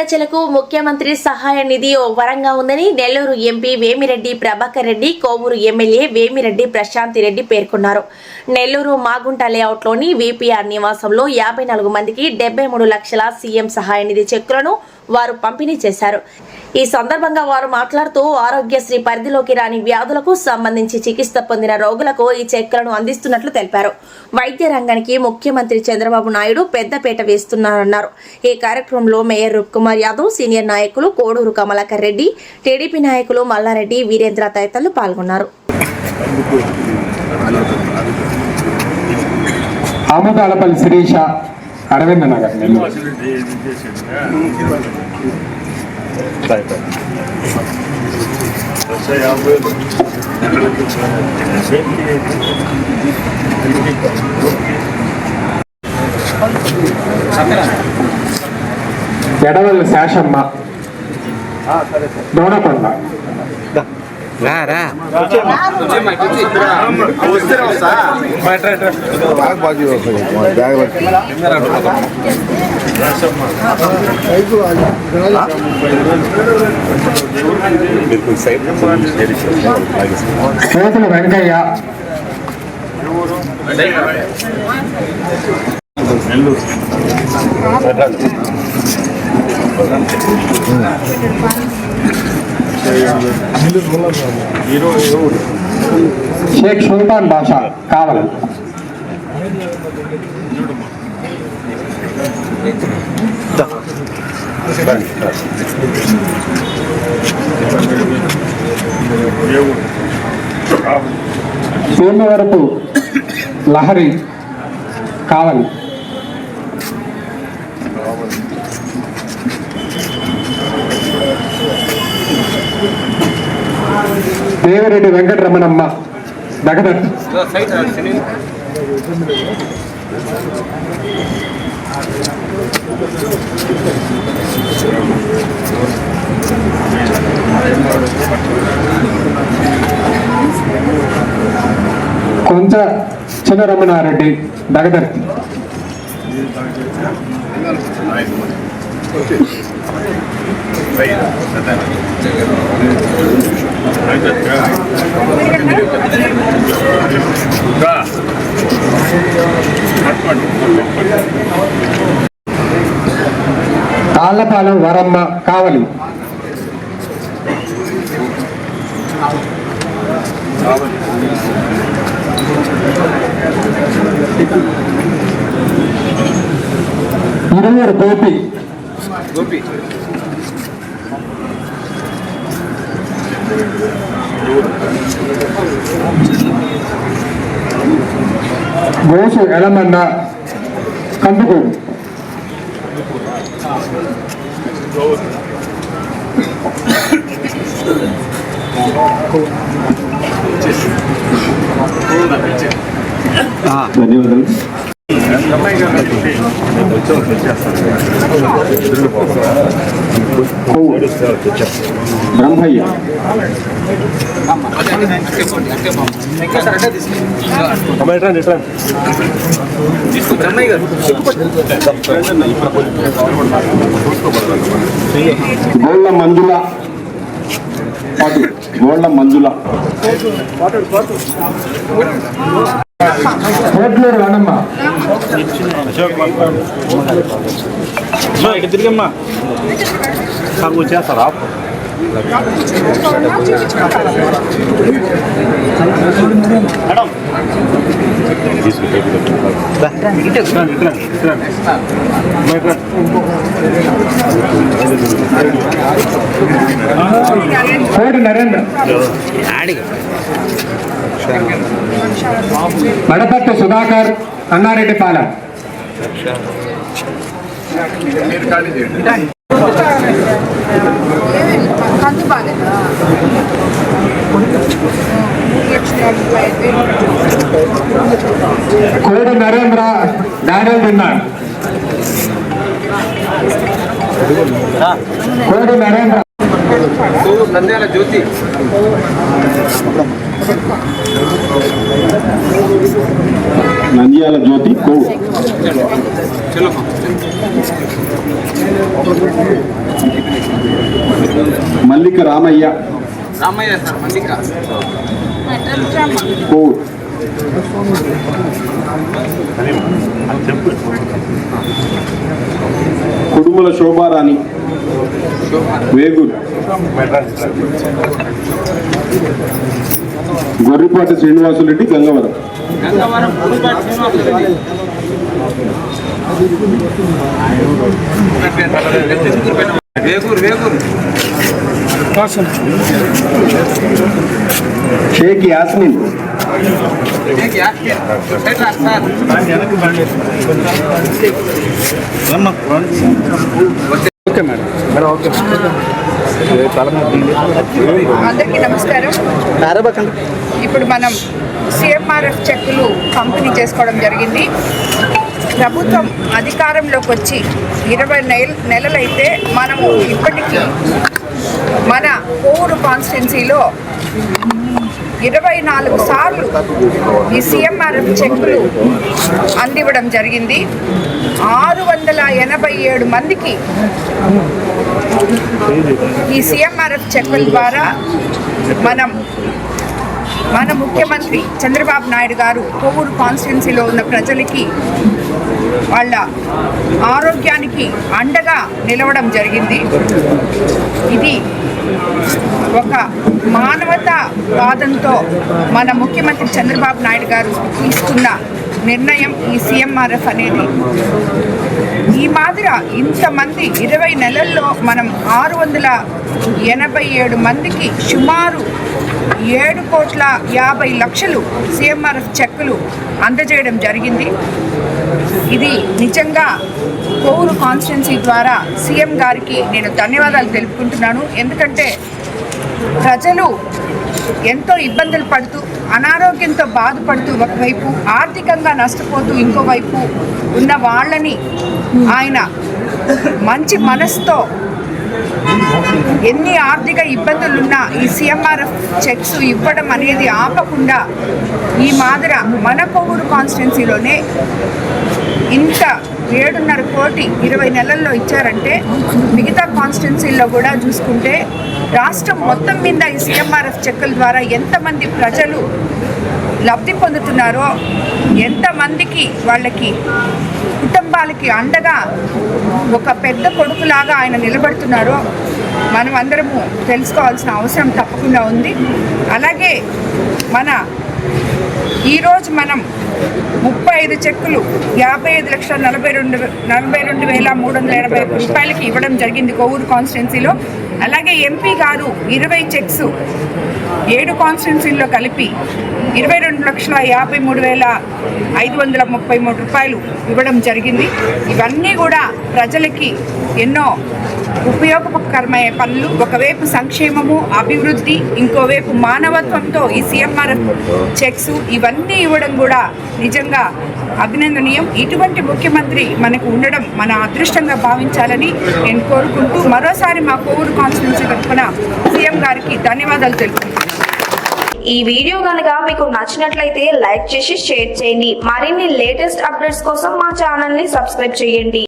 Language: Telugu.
ప్రజలకు ముఖ్యమంత్రి సహాయ నిధి ఓ వరంగా ఉందని నెల్లూరు ఎంపీ వేమిరెడ్డి ప్రభాకర్ రెడ్డి, కోవూరు ఎమ్మెల్యే వేమిరెడ్డి ప్రశాంతి రెడ్డి పేర్కొన్నారు. నెల్లూరు మాగుంట లేఅవుట్లోని వీపీఆర్ నివాసంలో 54 మందికి 73 లక్షల సీఎం సహాయ నిధి చెక్కులను వారు పంపిణీ చేశారు. ఈ సందర్భంగా వారు మాట్లాడుతూ ఆరోగ్యశ్రీ పరిధిలోకి రాని వ్యాధులకు సంబంధించి చికిత్స పొందిన రోగులకు ఈ చెక్కులను అందిస్తున్నట్లు తెలిపారు. వైద్య రంగానికి ముఖ్యమంత్రి చంద్రబాబు నాయుడు పెద్దపీట వేస్తున్నారన్నారు. ఈ కార్యక్రమంలో మేయర్ రూప్కుమార్ యాదవ్, సీనియర్ నాయకులు కోడూరు కమలాకర్ రెడ్డి, టీడీపీ నాయకులు మల్లారెడ్డి, వీరేంద్ర తదితరులు పాల్గొన్నారు. ఆమదాలపల్లి శిరీష, అరవింద నగర్, నెల్లూరు. ఎడవల్లి శేషమ్మ, దోనకొండ. కోతుల వెంకయ్య, షేక్ సుల్తాన్ బాషా, కావలి. సోమవరపు లహరి, కావలి. దేవరెడ్డి వెంకటరమణమ్మ, దగదత్. కొంత చిన్నరమణారెడ్డి, దగదర్తి. తాళ్లపాలెం వరమ్మ, కావలి. ఇరువురు గోపి, గోసు ఎలమన్న, కందుకూరు. ధన్యవాదాలు. బ్రహ్మయ్య, గోళ్ళ మంజుల, గోళ్ళ మంజుల. కోట్లూరు వనమ్మ, తిరిగమ్మా చేస్తారా? కోటి నరేంద్ర, మడపట్టు సుధాకర్, అన్నారెడ్డిపాలెం. కోడి నరేంద్ర, డానియల్ విన్నాడు. కోడి నరేంద్ర, నంద్యాల జ్యోతి, నంద్యాల జ్యోతి కోవూరు. మల్లిక రామయ్య రామయ్య సార్ మల్లిక కోవూరు. కుడుముల శోభారాణి వేగూరు. గొర్రిపాటి శ్రీనివాసులరెడ్డి గంగవరం. గంగవరం పులిపాటి శ్రీనివాసరెడ్డి. వేగూరు వేగూరు. షేక్ యాస్మిన్ అందరికీ నమస్కారం. ఇప్పుడు మనం సిఎంఆర్ఎఫ్ చెక్కులు పంపిణీ చేసుకోవడం జరిగింది. ప్రభుత్వం అధికారంలోకి వచ్చి 20 నెలలైతే మనము ఇప్పటికీ మన కోవూరు కాన్స్టిట్యున్సీలో 24 సార్లు ఈ సిఎంఆర్ఎఫ్ చెక్కులు అందివ్వడం జరిగింది. 687 మందికి ఈ సిఎంఆర్ఎఫ్ చెక్కుల ద్వారా మన ముఖ్యమంత్రి చంద్రబాబు నాయుడు గారు కోవూరు కాన్స్టిట్యున్సీలో ఉన్న ప్రజలకి వాళ్ళ ఆరోగ్యానికి అండగా నిలవడం జరిగింది. ఇది ఒక మానవతావాదంతో మన ముఖ్యమంత్రి చంద్రబాబు నాయుడు గారు తీసుకున్న నిర్ణయం ఈ సిఎంఆర్ఎఫ్ అనేది. ఈ మాదిర ఇంతమంది 20 నెలల్లో మనం 687 మందికి సుమారు 7,50,00,000 సిఎంఆర్ఎఫ్ చెక్కులు అందజేయడం జరిగింది. ఇది నిజంగా కోవూరు కాన్స్టిట్యున్సీ ద్వారా సీఎం గారికి నేను ధన్యవాదాలు తెలుపుకుంటున్నాను. ఎందుకంటే ప్రజలు ఎంతో ఇబ్బందులు పడుతూ అనారోగ్యంతో బాధపడుతూ ఒకవైపు ఆర్థికంగా నష్టపోతూ ఇంకోవైపు ఉన్న వాళ్ళని ఆయన మంచి మనసుతో ఎన్ని ఆర్థిక ఇబ్బందులున్నా ఈ సిఎంఆర్ఎఫ్ చెక్స్ ఇవ్వడం అనేది ఆపకుండా ఈ మాదిర మన కోవూరు కాన్స్టిట్యున్సీలోనే ఇంత 7.5 కోటి 20 నెలల్లో ఇచ్చారంటే మిగతా కాన్స్టిట్యున్సీల్లో కూడా చూసుకుంటే రాష్ట్రం మొత్తం మీద ఈ సిఎంఆర్ఎఫ్ చెక్కుల ద్వారా ఎంతమంది ప్రజలు లబ్ధి పొందుతున్నారో, ఎంతమందికి వాళ్ళకి కుటుంబాలకి అండగా ఒక పెద్ద కొడుకులాగా ఆయన నిలబడుతున్నారో మనం అందరము తెలుసుకోవాల్సిన అవసరం తప్పకుండా ఉంది. అలాగే ఈరోజు మనం 35 చెక్కులు 55,42,380 రూపాయలకి ఇవ్వడం జరిగింది కోవూరు కాన్స్టిట్యున్సీలో. అలాగే ఎంపీ గారు 20 చెక్స్ 7 కాన్స్టిట్యున్సీల్లో కలిపి 22,53,533 రూపాయలు ఇవ్వడం జరిగింది. ఇవన్నీ కూడా ప్రజలకి ఎన్నో ఉపయోగకరమయ్యే పనులు. ఒకవైపు సంక్షేమము, అభివృద్ధి, ఇంకోవైపు మానవత్వంతో ఈ సిఎంఆర్ఎఫ్ చెక్స్ ఇవన్నీ ఇవ్వడం కూడా నిజంగా అభినందనీయం. ఇటువంటి ముఖ్యమంత్రి మనకు ఉండడం మన అదృష్టంగా భావించాలని నేను కోరుకుంటూ మరోసారి మా కోవూరు కాన్స్టిట్యున్సీ తరఫున సీఎం గారికి ధన్యవాదాలు తెలుపుతున్నాను. ఈ వీడియో కనుక మీకు నచ్చినట్లయితే లైక్ చేసి షేర్ చేయండి. మరిన్ని లేటెస్ట్ అప్డేట్స్ కోసం మా ఛానల్ ని సబ్స్క్రైబ్ చేయండి.